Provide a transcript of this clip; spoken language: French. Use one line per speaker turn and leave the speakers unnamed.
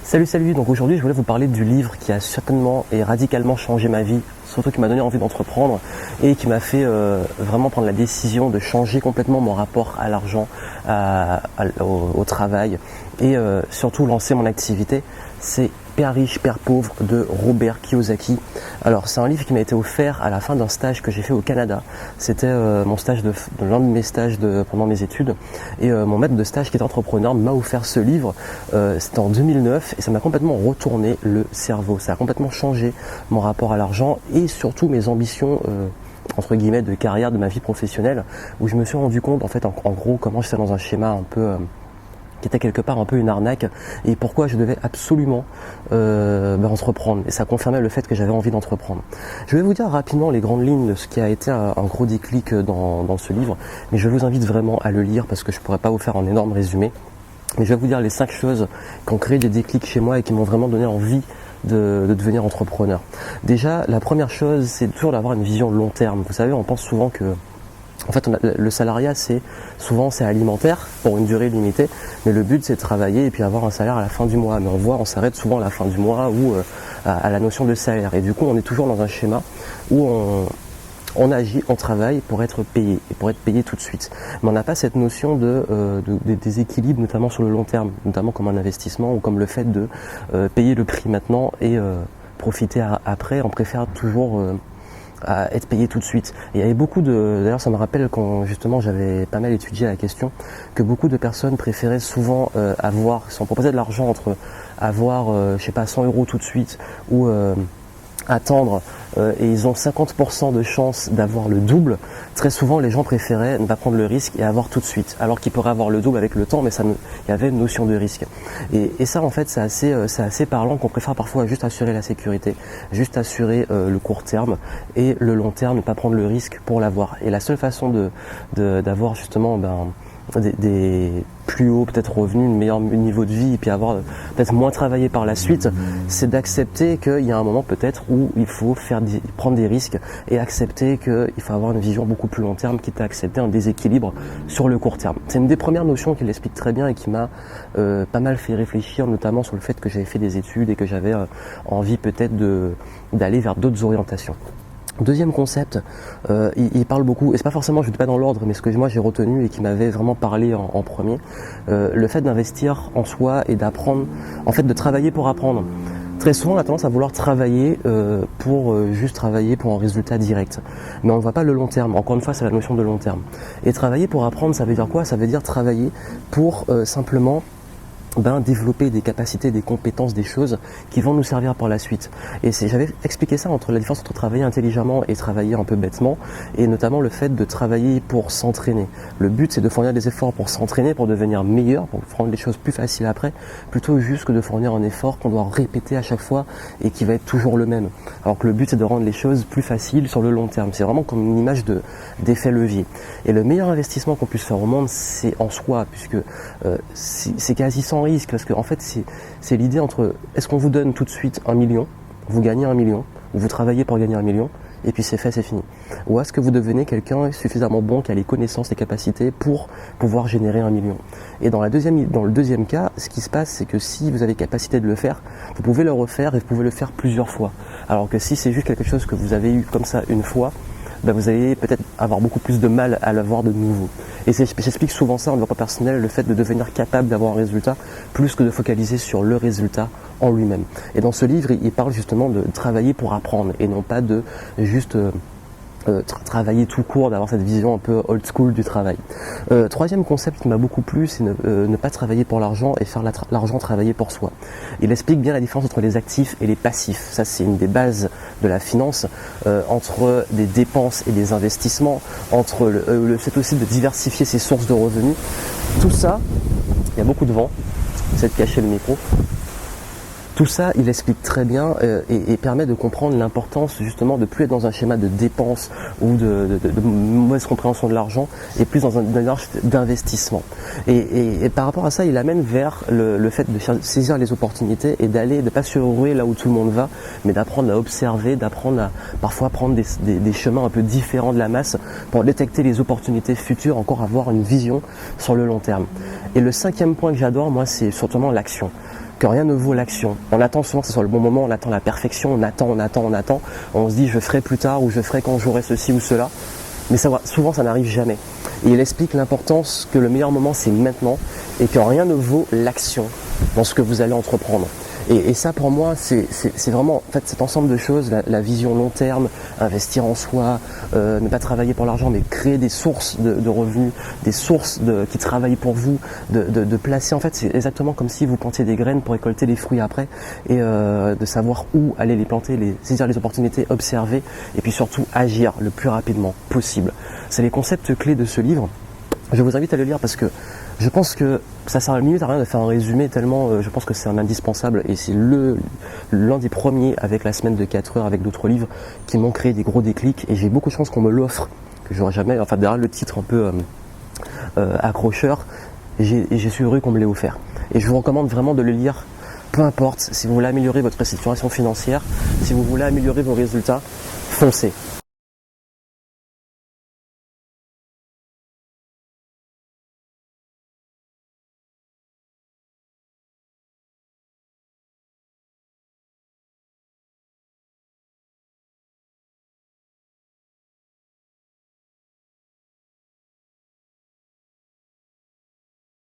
Salut, donc aujourd'hui je voulais vous parler du livre qui a certainement et radicalement changé ma vie, surtout qui m'a donné envie d'entreprendre et qui m'a fait vraiment prendre la décision de changer complètement mon rapport à l'argent, au travail et surtout lancer mon activité. C'est Père riche, Père pauvre de Robert Kiyosaki. Alors c'est un livre qui m'a été offert à la fin d'un stage que j'ai fait au Canada. C'était mon stage l'un de mes stages pendant mes études. Et mon maître de stage qui est entrepreneur m'a offert ce livre. C'était en 2009 et ça m'a complètement retourné le cerveau. Ça a complètement changé mon rapport à l'argent et surtout mes ambitions entre guillemets de carrière de ma vie professionnelle, où je me suis rendu compte en fait en gros comment j'étais dans un schéma un peu qui était quelque part un peu une arnaque et pourquoi je devais absolument entreprendre. Et ça confirmait le fait que j'avais envie d'entreprendre. Je vais vous dire rapidement les grandes lignes de ce qui a été un gros déclic dans ce livre, mais je vous invite vraiment à le lire parce que je ne pourrais pas vous faire un énorme résumé. Mais je vais vous dire les 5 choses qui ont créé des déclics chez moi et qui m'ont vraiment donné envie de devenir entrepreneur. Déjà, la première chose, c'est toujours d'avoir une vision long terme. Vous savez, on pense souvent que en fait, le salariat, c'est alimentaire pour une durée limitée, mais le but, c'est de travailler et puis avoir un salaire à la fin du mois. Mais on s'arrête souvent à la fin du mois ou à la notion de salaire. Et du coup, on est toujours dans un schéma où on agit, on travaille pour être payé et pour être payé tout de suite. Mais on n'a pas cette notion des équilibres, notamment sur le long terme, notamment comme un investissement ou comme le fait de payer le prix maintenant et profiter après. On préfère toujours à être payé tout de suite. Et il y avait d'ailleurs ça me rappelle quand justement j'avais pas mal étudié la question, que beaucoup de personnes préféraient souvent si on proposait de l'argent entre avoir 100 € tout de suite ou attendre et ils ont 50% de chance d'avoir le double. Très souvent les gens préféraient ne pas prendre le risque et avoir tout de suite, alors qu'ils pourraient avoir le double avec le temps, mais il y avait une notion de risque. Et ça en fait c'est assez parlant, qu'on préfère parfois juste assurer la sécurité, juste assurer le court terme et le long terme, ne pas prendre le risque pour l'avoir. Et la seule façon d'avoir justement des plus hauts peut-être revenus, un meilleur niveau de vie et puis avoir peut-être moins travaillé par la suite, c'est d'accepter qu'il y a un moment peut-être où il faut prendre des risques et accepter qu'il faut avoir une vision beaucoup plus long terme, quitte à accepter un déséquilibre sur le court terme. C'est une des premières notions qui l'explique très bien et qui m'a pas mal fait réfléchir, notamment sur le fait que j'avais fait des études et que j'avais envie peut-être d'aller vers d'autres orientations. Deuxième concept, il parle beaucoup, et c'est pas forcément, je ne dis pas dans l'ordre, mais ce que moi j'ai retenu et qui m'avait vraiment parlé en premier, le fait d'investir en soi et d'apprendre, en fait de travailler pour apprendre. Très souvent on a tendance à vouloir travailler pour juste travailler pour un résultat direct, mais on ne voit pas le long terme. Encore une fois, c'est la notion de long terme. Et travailler pour apprendre, ça veut dire quoi? Ça veut dire travailler pour simplement développer des capacités, des compétences, des choses qui vont nous servir par la suite. Et j'avais expliqué ça entre la différence entre travailler intelligemment et travailler un peu bêtement, et notamment le fait de travailler pour s'entraîner. Le but, c'est de fournir des efforts pour s'entraîner, pour devenir meilleur, pour rendre les choses plus faciles après, plutôt juste que de fournir un effort qu'on doit répéter à chaque fois et qui va être toujours le même. Alors que le but, c'est de rendre les choses plus faciles sur le long terme. C'est vraiment comme une image d'effet levier. Et le meilleur investissement qu'on puisse faire au monde, c'est en soi, puisque c'est quasi sans risque, parce que en fait c'est l'idée entre est-ce qu'on vous donne tout de suite 1 million, vous gagnez 1 million, ou vous travaillez pour gagner 1 million, et puis c'est fait, c'est fini. Ou est-ce que vous devenez quelqu'un suffisamment bon qui a les connaissances, les capacités pour pouvoir générer 1 million. Et dans le deuxième cas, ce qui se passe, c'est que si vous avez capacité de le faire, vous pouvez le refaire et vous pouvez le faire plusieurs fois. Alors que si c'est juste quelque chose que vous avez eu comme ça une fois, vous allez peut-être avoir beaucoup plus de mal à l'avoir de nouveau. Et j'explique souvent ça en développement personnel, le fait de devenir capable d'avoir un résultat, plus que de focaliser sur le résultat en lui-même. Et dans ce livre, il parle justement de travailler pour apprendre, et non pas de juste travailler tout court, d'avoir cette vision un peu old school du travail. Troisième concept qui m'a beaucoup plu, c'est ne pas travailler pour l'argent et faire l'argent travailler pour soi. Il explique bien la différence entre les actifs et les passifs. Ça, c'est une des bases de la finance, entre des dépenses et des investissements, entre le fait aussi de diversifier ses sources de revenus. Tout ça, il y a beaucoup de vent, j'essaie de cacher le micro. Tout ça, il explique très bien et permet de comprendre l'importance justement de plus être dans un schéma de dépenses ou de mauvaise compréhension de l'argent, et plus dans une démarche d'investissement. Et par rapport à ça, il amène vers le fait de saisir les opportunités et de ne pas se ruer là où tout le monde va, mais d'apprendre à observer, d'apprendre à parfois prendre des chemins un peu différents de la masse pour détecter les opportunités futures, encore avoir une vision sur le long terme. Et le 5e point que j'adore, moi, c'est surtout l'action. que rien ne vaut l'action. On attend souvent que ce soit le bon moment, on attend la perfection, on attend. On se dit je ferai plus tard ou je ferai quand j'aurai ceci ou cela. Mais souvent ça n'arrive jamais. Et il explique l'importance que le meilleur moment c'est maintenant et que rien ne vaut l'action dans ce que vous allez entreprendre. Et ça pour moi c'est vraiment en fait cet ensemble de choses, la vision long terme, investir en soi, ne pas travailler pour l'argent mais créer des sources de revenus, des sources qui travaillent pour vous, de placer en fait c'est exactement comme si vous plantiez des graines pour récolter les fruits après et de savoir où aller les planter, saisir les opportunités, observer et puis surtout agir le plus rapidement possible. C'est les concepts clés de ce livre. Je vous invite à le lire parce que je pense que ça sert à limite à rien de faire un résumé tellement je pense que c'est un indispensable et c'est l'un des premiers avec la semaine de 4 heures avec d'autres livres qui m'ont créé des gros déclics et j'ai beaucoup de chance qu'on me l'offre, que j'aurais jamais, enfin derrière le titre un peu accrocheur, j'ai su heureux qu'on me l'ait offert. Et je vous recommande vraiment de le lire, peu importe si vous voulez améliorer votre situation financière, si vous voulez améliorer vos résultats, foncez.